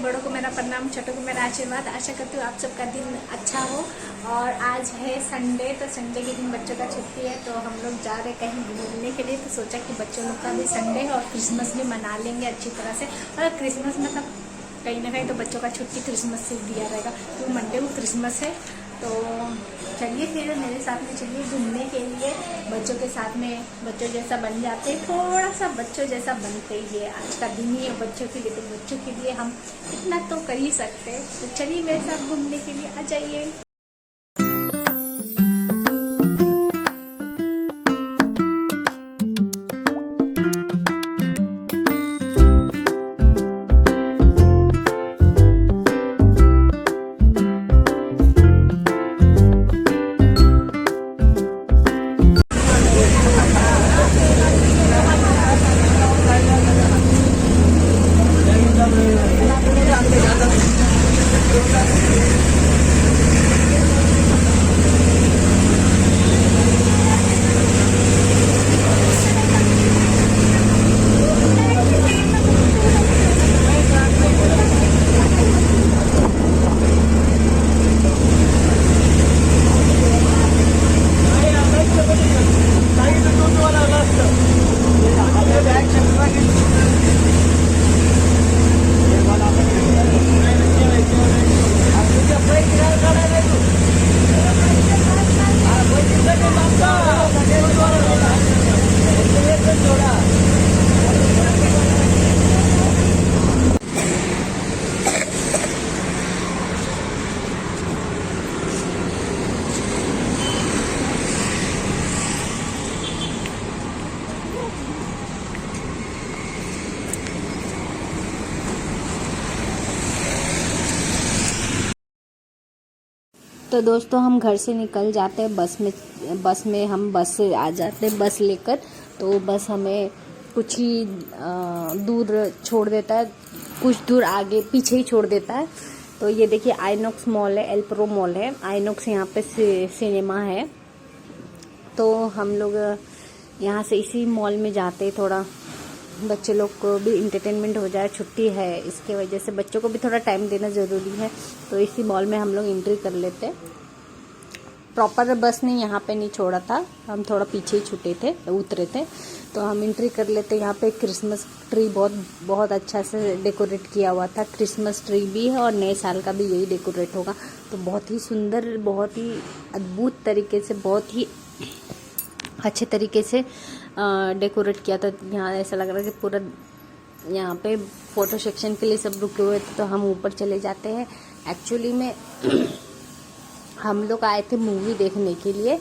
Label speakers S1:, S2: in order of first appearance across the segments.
S1: बड़ों को मेरा प्रणाम, छोटों को मेरा आशीर्वाद। आशा करती हूँ आप सबका दिन अच्छा हो। और आज है संडे, तो संडे के दिन बच्चों का छुट्टी है, तो हम लोग जा रहे कहीं घूमने के लिए। तो सोचा कि बच्चों लोग का भी संडे है और क्रिसमस भी मना लेंगे अच्छी तरह से। और क्रिसमस मतलब कहीं ना कहीं तो बच्चों का छुट्टी क्रिसमस से दिया रहेगा, तो मंडे को क्रिसमस है। तो चलिए फिर मेरे साथ में चलिए घूमने के लिए। बच्चों के साथ में बच्चों जैसा बन जाते हैं, थोड़ा सा बच्चों जैसा बनते ही है। आज का दिन ही है बच्चों के लिए, तो बच्चों के लिए हम इतना तो कर ही सकते हैं। तो चलिए मेरे साथ घूमने के लिए आ जाइए। तो दोस्तों हम घर से निकल जाते हैं बस में हम बस से आ जाते हैं बस लेकर। तो बस हमें कुछ ही दूर छोड़ देता है, कुछ दूर आगे पीछे ही छोड़ देता है। तो ये देखिए आइनॉक्स मॉल है, एल्प्रो मॉल है। आइनॉक्स यहाँ पे सिनेमा है। तो हम लोग यहाँ से इसी मॉल में जाते हैं, थोड़ा बच्चे लोग को भी इंटरटेनमेंट हो जाए, छुट्टी है इसके वजह से बच्चों को भी थोड़ा टाइम देना ज़रूरी है। तो इसी मॉल में हम लोग एंट्री कर लेते। प्रॉपर बस ने यहाँ पे नहीं छोड़ा था, हम थोड़ा पीछे ही उतरे थे। तो हम एंट्री कर लेते। यहाँ पे क्रिसमस ट्री बहुत अच्छा से डेकोरेट किया हुआ था। क्रिसमस ट्री भी है और नए साल का भी यही डेकोरेट होगा। तो बहुत ही सुंदर, बहुत ही अद्भुत तरीके से, बहुत ही अच्छे तरीके से डेकोरेट किया था। यहाँ ऐसा लग रहा है कि पूरा यहाँ पे फ़ोटो सेक्शन के लिए सब रुके हुए थे। तो हम ऊपर चले जाते हैं। एक्चुअली में हम लोग आए थे मूवी देखने के लिए।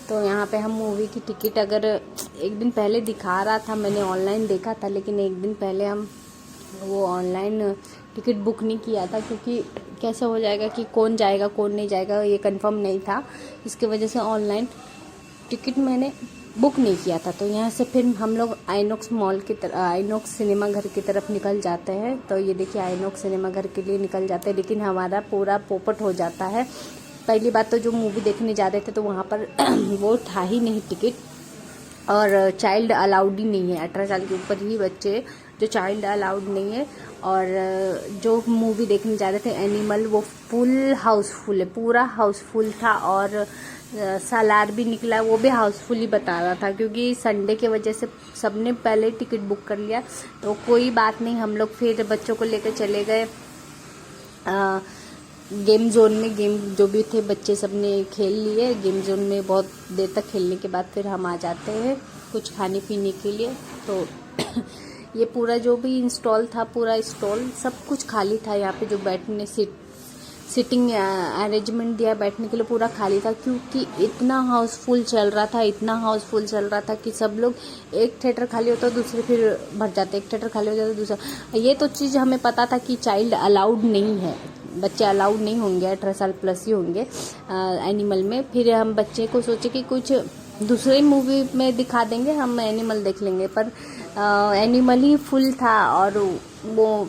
S1: तो यहाँ पे हम मूवी की टिकट अगर एक दिन पहले दिखा रहा था, मैंने ऑनलाइन देखा था, लेकिन एक दिन पहले हम वो ऑनलाइन टिकट बुक नहीं किया था, क्योंकि कैसे हो जाएगा कि कौन जाएगा कौन नहीं जाएगा ये कंफर्म नहीं था। इसकी वजह से ऑनलाइन टिकट मैंने बुक नहीं किया था। तो यहाँ से फिर हम लोग आइनॉक्स मॉल की तरफ, आइनॉक्स सिनेमा घर की तरफ निकल जाते हैं। तो ये देखिए आइनॉक्स सिनेमा घर के लिए निकल जाते हैं, लेकिन हमारा पूरा पोपट हो जाता है। पहली बात तो जो मूवी देखने जा रहे थे तो वहाँ पर वो था ही नहीं टिकट, और चाइल्ड अलाउड ही नहीं है। 18 साल के ऊपर ही बच्चे जो चाइल्ड अलाउड नहीं है। और जो मूवी देखने जा रहे थे एनिमल, वो फुल हाउसफुल है, पूरा हाउसफुल था। और सालार भी निकला, वो भी हाउसफुल ही बता रहा था, क्योंकि संडे के वजह से सबने पहले टिकट बुक कर लिया। तो कोई बात नहीं, हम लोग फिर बच्चों को लेकर चले गए गेम जोन में। गेम जो भी थे बच्चे सब ने खेल लिए गेम जोन में। बहुत देर तक खेलने के बाद फिर हम आ जाते हैं कुछ खाने पीने के लिए। तो ये पूरा जो भी इंस्टॉल था, पूरा स्टॉल सब कुछ खाली था। यहाँ पे जो बैठने सिटिंग अरेंजमेंट दिया बैठने के लिए पूरा खाली था, क्योंकि इतना हाउसफुल चल रहा था कि सब लोग, एक थिएटर खाली होता है दूसरे फिर भर जाते, एक थिएटर खाली हो जाता है दूसरा। ये तो चीज़ हमें पता था कि चाइल्ड अलाउड नहीं है, बच्चे अलाउड नहीं होंगे, 18 साल प्लस ही होंगे एनिमल में। फिर हम बच्चे को सोचे कि कुछ दूसरे मूवी में दिखा देंगे, हम एनिमल देख लेंगे। पर एनिमल ही फुल था, और वो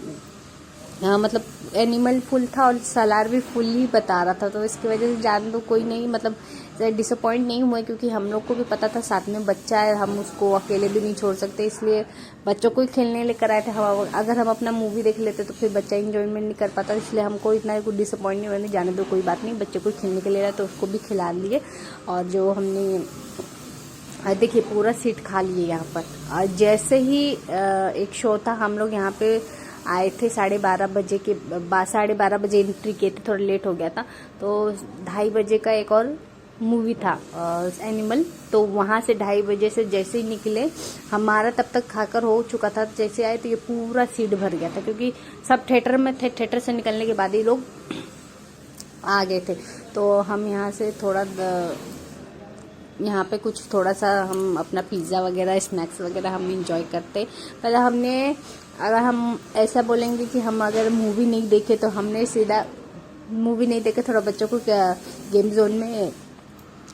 S1: मतलब एनिमल फुल था और सालार भी फुल ही बता रहा था। तो इसकी वजह से जान दो कोई नहीं, मतलब डिसअपॉइंट नहीं हुए, क्योंकि हम लोग को भी पता था साथ में बच्चा है, हम उसको अकेले भी नहीं छोड़ सकते, इसलिए बच्चों को ही खेलने लेकर आए थे। हम अगर हम अपना मूवी देख लेते तो फिर बच्चा इंजॉयमेंट नहीं कर पाता, इसलिए हमको इतना कुछ डिसअपॉइंट नहीं हुआ, जाने दो कोई बात नहीं, बच्चे को खेलने के लिए रहा तो उसको भी खिला लिए। और जो हमने देखिए पूरा सीट खाली है यहाँ पर। और जैसे ही एक शो था, हम लोग यहाँ पे आए थे 12:30 बजे के 12:30 बजे एंट्री किए थे, थोड़ा लेट हो गया था, तो 2:30 बजे का एक और मूवी था एनिमल, तो वहाँ से 2:30 बजे से जैसे ही निकले, हमारा तब तक खाकर हो चुका था, जैसे आए तो ये पूरा सीट भर गया था, क्योंकि सब थिएटर में थे। थिएटर से निकलने के बाद ही लोग आ गए थे। तो हम यहाँ से थोड़ा यहाँ पे कुछ थोड़ा सा हम अपना पिज़्ज़ा वगैरह स्नैक्स वगैरह हम इंजॉय करते। पहले हमने, अगर हम ऐसा बोलेंगे कि हम अगर मूवी नहीं देखे, तो हमने सीधा मूवी नहीं देखे, थोड़ा बच्चों को गेम जोन में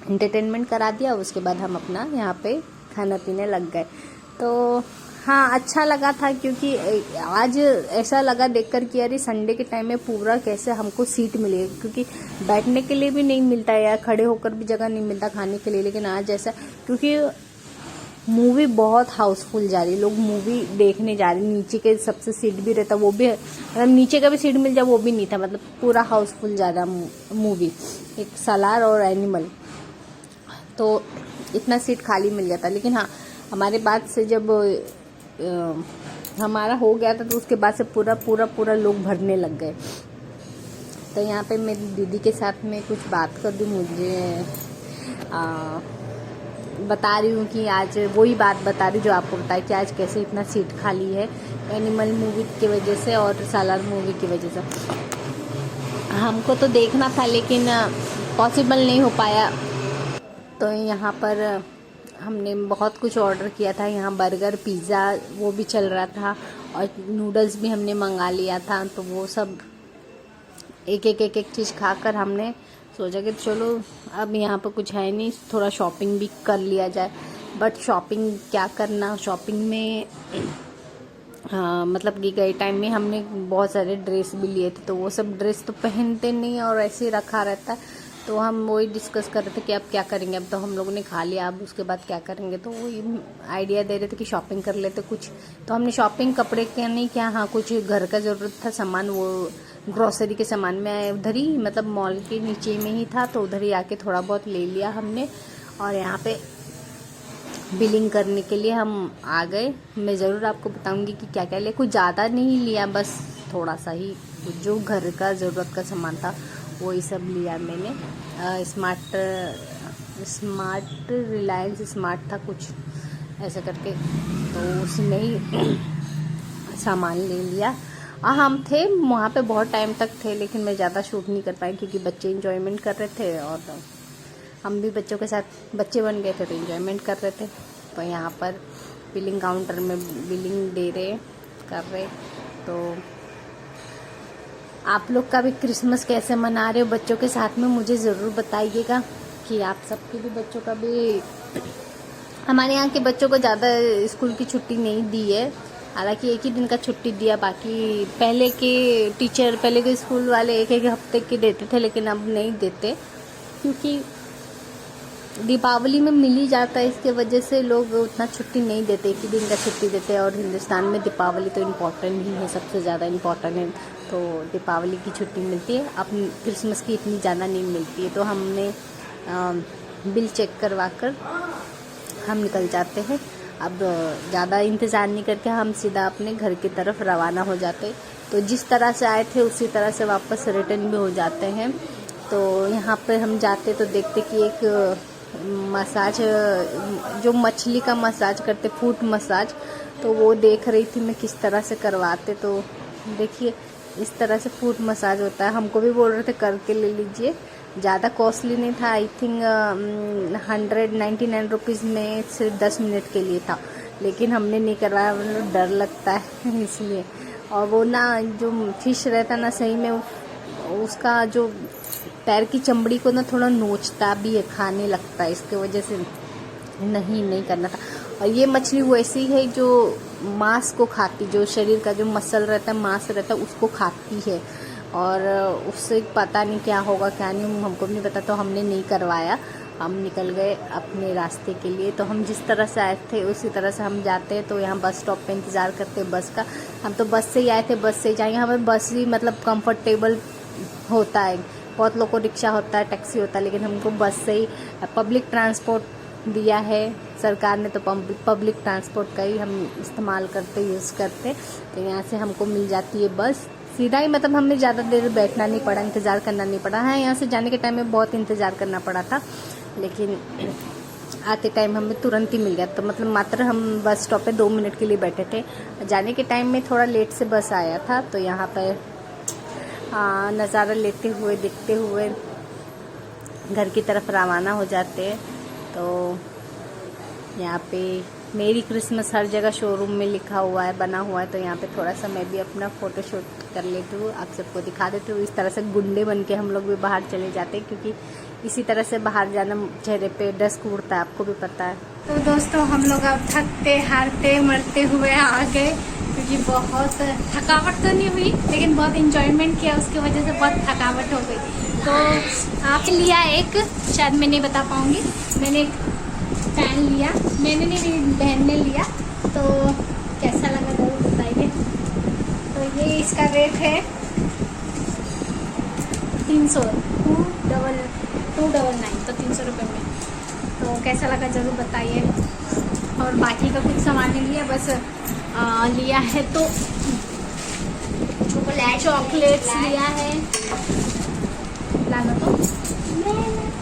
S1: एंटरटेनमेंट करा दिया, उसके बाद हम अपना यहाँ पे खाना पीने लग गए। तो हाँ, अच्छा लगा था, क्योंकि आज ऐसा लगा देखकर कि अरे संडे के टाइम में पूरा कैसे हमको सीट मिली, क्योंकि बैठने के लिए भी नहीं मिलता है या खड़े होकर भी जगह नहीं मिलता खाने के लिए। लेकिन आज ऐसा, क्योंकि मूवी बहुत हाउसफुल जा रही है, लोग मूवी देखने जा रहे हैं, नीचे के सबसे सीट भी रहता, वो भी मतलब नीचे का भी सीट मिल जाए वो भी नहीं था, मतलब पूरा हाउसफुल जा रहा मूवी, एक सालार और एनिमल, तो इतना सीट खाली मिल जाता। लेकिन हाँ, हमारे बाद से जब हमारा हो गया था, तो उसके बाद से पूरा लोग भरने लग गए। तो यहाँ पे मेरी दीदी के साथ में कुछ बात कर दी, मुझे बता रही हूँ कि आज वही बात बता रही जो आपको बताया कि आज कैसे इतना सीट खाली है एनिमल मूवी की वजह से और सालार मूवी की वजह से। हमको तो देखना था, लेकिन पॉसिबल नहीं हो पाया। तो यहाँ पर हमने बहुत कुछ ऑर्डर किया था, यहाँ बर्गर पिज़्ज़ा वो भी चल रहा था, और नूडल्स भी हमने मंगा लिया था। तो वो सब एक चीज़ खाकर हमने सोचा कि चलो अब यहाँ पर कुछ है नहीं, थोड़ा शॉपिंग भी कर लिया जाए। बट शॉपिंग क्या करना, शॉपिंग में हाँ, मतलब कि गए टाइम में हमने बहुत सारे ड्रेस भी लिए थे, तो वो सब ड्रेस तो पहनते नहीं और ऐसे ही रखा रहता है। तो हम वही डिस्कस कर रहे थे कि अब क्या करेंगे, अब तो हम लोगों ने खा लिया, अब उसके बाद क्या करेंगे। तो वही आइडिया दे रहे थे कि शॉपिंग कर लेते कुछ। तो हमने शॉपिंग कपड़े के नहीं किया, हाँ कुछ घर का ज़रूरत था सामान, वो ग्रॉसरी के सामान में उधर ही, मतलब मॉल के नीचे में ही था, तो उधर ही आके थोड़ा बहुत ले लिया हमने। और यहाँ पे बिलिंग करने के लिए हम आ गए। मैं ज़रूर आपको बताऊंगी कि क्या क्या लिया, कुछ ज़्यादा नहीं लिया, बस थोड़ा सा ही जो घर का ज़रूरत का सामान था वही सब लिया मैंने। स्मार्ट रिलायंस स्मार्ट था कुछ ऐसा करके, तो उसमें ही सामान ले लिया। हम थे वहाँ पे बहुत टाइम तक थे, लेकिन मैं ज़्यादा शूट नहीं कर पाई, क्योंकि बच्चे इंजॉयमेंट कर रहे थे और हम भी बच्चों के साथ बच्चे बन गए थे, तो इंजॉयमेंट कर रहे थे। तो यहाँ पर बिलिंग काउंटर में बिलिंग कर रहे। तो आप लोग का भी क्रिसमस कैसे मना रहे हो बच्चों के साथ में, मुझे ज़रूर बताइएगा कि आप सबके भी बच्चों का भी। हमारे यहाँ के बच्चों को ज़्यादा स्कूल की छुट्टी नहीं दी है, हालांकि एक ही दिन का छुट्टी दिया, बाकी पहले के स्कूल वाले एक हफ्ते के देते थे, लेकिन अब नहीं देते, क्योंकि दीपावली में मिल ही जाता है, इसके वजह से लोग उतना छुट्टी नहीं देते, एक ही दिन का छुट्टी देते हैं। और हिंदुस्तान में दीपावली तो इम्पोर्टेंट ही है, सबसे ज़्यादा इम्पोर्टेंट है, तो दीपावली की छुट्टी मिलती है, अब क्रिसमस की इतनी ज़्यादा नहीं मिलती है। तो हमने बिल चेक करवा कर हम निकल जाते हैं। अब ज़्यादा इंतज़ार नहीं करके हम सीधा अपने घर की तरफ रवाना हो जाते। तो जिस तरह से आए थे उसी तरह से वापस रिटर्न भी हो जाते हैं। तो यहाँ पे हम जाते तो देखते कि एक मसाज, जो मछली का मसाज करते, फूट मसाज, तो वो देख रही थी मैं किस तरह से करवाते। तो देखिए इस तरह से फूट मसाज होता है। हमको भी बोल रहे थे करके ले लीजिए, ज़्यादा कॉस्टली नहीं था, आई थिंक 199 रुपीज़ में सिर्फ 10 मिनट के लिए था, लेकिन हमने नहीं करवाया, मतलब डर लगता है इसलिए। और वो ना जो फिश रहता ना, सही में उसका जो पैर की चमड़ी को ना थोड़ा नोचता भी है, खाने लगता है, इसके वजह से नहीं करना था। और ये मछली वैसी है जो मांस को खाती, जो शरीर का जो मसल रहता है, मांस रहता है, उसको खाती है, और उससे पता नहीं क्या होगा क्या नहीं, हमको नहीं पता, तो हमने नहीं करवाया। हम निकल गए अपने रास्ते के लिए। तो हम जिस तरह से आए थे उसी तरह से हम जाते हैं। तो यहाँ बस स्टॉप पे इंतज़ार करते हैं बस का। हम तो बस से ही आए थे, बस से ही जाएंगे। हमें बस ही मतलब कंफर्टेबल होता है। बहुत लोग को रिक्शा होता है, टैक्सी होता है, लेकिन हमको बस से ही पब्लिक ट्रांसपोर्ट दिया है सरकार ने, तो पब्लिक ट्रांसपोर्ट का ही हम इस्तेमाल करते, यूज़ करते। तो यहाँ से हमको मिल जाती है बस सीधा ही, मतलब हमें ज़्यादा देर बैठना नहीं पड़ा, इंतज़ार करना नहीं पड़ा। हाँ, यहाँ से जाने के टाइम में बहुत इंतज़ार करना पड़ा था, लेकिन आते टाइम हमें तुरंत ही मिल गया। तो मतलब मात्र हम बस स्टॉप पे 2 मिनट के लिए बैठे थे। जाने के टाइम में थोड़ा लेट से बस आया था। तो यहाँ पर नज़ारा लेते हुए, देखते हुए घर की तरफ रवाना हो जाते हैं। तो यहाँ पे मेरी क्रिसमस हर जगह शोरूम में लिखा हुआ है, बना हुआ है। तो यहाँ पे थोड़ा सा मैं भी अपना फ़ोटो शूट कर लेती हूँ, आप सबको दिखा देती हूँ। इस तरह से गुंडे बन के हम लोग भी बाहर चले जाते हैं, क्योंकि इसी तरह से बाहर जाना चेहरे पे डस्ट उड़ता है, आपको भी पता है।
S2: तो दोस्तों हम लोग अब थकते हारते मरते हुए आ गए, क्योंकि बहुत थकावट तो नहीं हुई, लेकिन बहुत इंजॉयमेंट किया, उसकी वजह से बहुत थकावट हो गई। तो आप लिया एक, शायद मैं नहीं बता पाऊँगी, मैंने एक पैन लिया, मैंने नहीं, मेरी बहन ने लिया। तो कैसा लगा जरूर बताइए। तो ये इसका रेट है 300, 299, तो 300 रुपये में। तो कैसा लगा ज़रूर बताइए। और बाकी का कुछ सामान नहीं लिया, बस लिया है तो चॉकलेट्स लिया है, लाना तो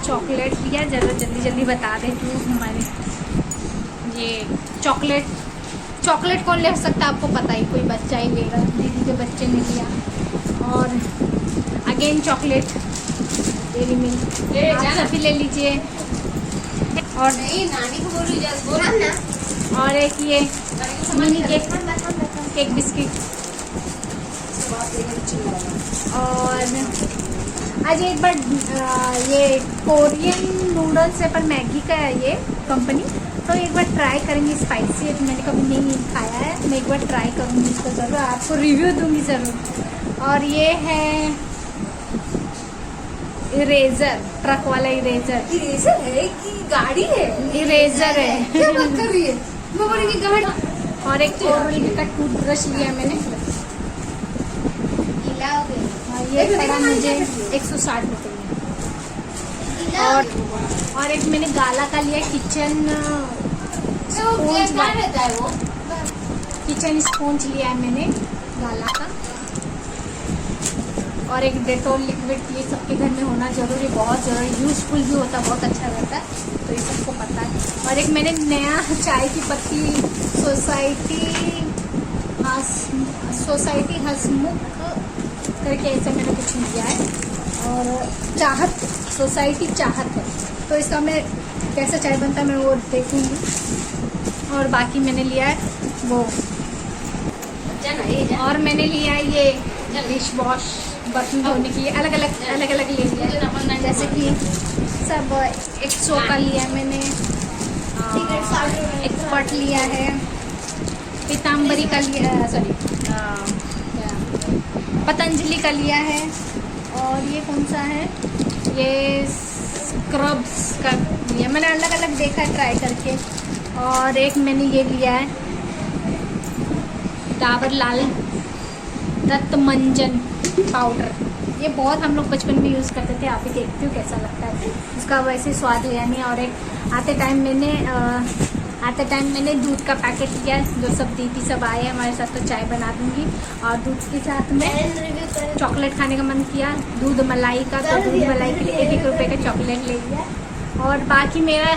S2: चॉकलेट लिया। ज़रा जल्दी जल्दी बता देती हूँ। हमारे ये चॉकलेट कौन ले सकता है, आपको पता ही, कोई बच्चा ही लेगा, दीदी के बच्चे ने लिया। और अगेन चॉकलेट डेयरी मिल्क, आप सभी ले लीजिए। और नहीं, नानी को बोलो ना। और एक ये मिनी केक बिस्किट। और आज एक बार ये कोरियन नूडल्स है, पर मैगी का है ये कंपनी, तो एक बार ट्राई करेंगे। स्पाइसी है, तो मैंने कभी नहीं खाया है, मैं एक बार ट्राई करूँगी इसको ज़रूर, आपको रिव्यू दूंगी ज़रूर। और ये है इरेजर, ट्रक वाला इरेजर।
S3: इरेजर है कि गाड़ी है?
S2: इरेजर है।
S3: क्या बात कर रही है? वो बोली कि गाड़ी।
S2: और एक ओरल का टूथब्रश लिया मैंने, ये पड़ा मुझे 160 रुपये में। और एक मैंने गाला का लिया, किचन स्पॉन्ज लिया है मैंने गाला का। और एक डेटॉल लिक्विड, ये सबके घर में होना जरूरी, बहुत ज़रूरी, यूजफुल भी होता, बहुत अच्छा रहता है, तो ये सबको पता है। और एक मैंने नया चाय की पत्ती सोसाइटी हसमुख करके ऐसे मैंने कुछ लिया है। और चाहत, सोसाइटी चाहत है, तो इसका मैं कैसा चाय बनता है मैं वो देखूँगी। और बाकी मैंने लिया है वो, और मैंने लिया है ये डिश वॉश, बर्तन धोने के लिए अलग अलग ले लिया है। जैसे कि सब एक्सो का लिया है मैंने, एक्सपर्ट लिया है, पीताम्बरी का लिया, पतंजलि का लिया है। और ये कौन सा है, ये स्क्रब्स का लिया मैंने, अलग अलग देखा है ट्राई करके। और एक मैंने ये लिया है डाबर लाल रत्तमंजन पाउडर, ये बहुत हम लोग बचपन में यूज़ करते थे, आप ही देखते हो कैसा लगता है, उसका वैसे स्वाद है नहीं। और एक आते टाइम मैंने दूध का पैकेट लिया, जो सब दीदी सब आए हमारे साथ, तो चाय बना दूंगी। और दूध के साथ में चॉकलेट खाने का मन किया, दूध मलाई का, तो दूध मलाई के लिए 1-1 रुपये का चॉकलेट ले लिया। और बाकी मेरा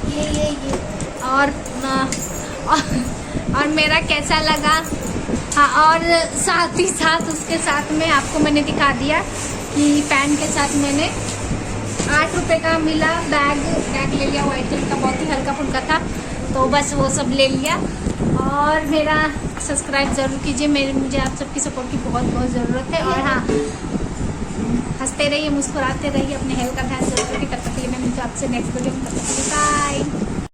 S2: ये और मेरा कैसा लगा, हाँ, और साथ ही साथ उसके साथ में आपको मैंने दिखा दिया कि पैन के साथ मैंने 8 रुपये का मिला बैग ले लिया, वाइट कलर का, बहुत ही हल्का फुल्का था, तो बस वो सब ले लिया। और मेरा सब्सक्राइब ज़रूर कीजिए, मुझे आप सबकी सपोर्ट की बहुत बहुत ज़रूरत है। और हाँ, हंसते रहिए, मुस्कुराते रहिए, अपने हेल्थ का ध्यान जरूर रखिए। तब तक के लिए मैं मिलती हूँ आपसे नेक्स्ट वीडियो में, तब तक के लिए बाय।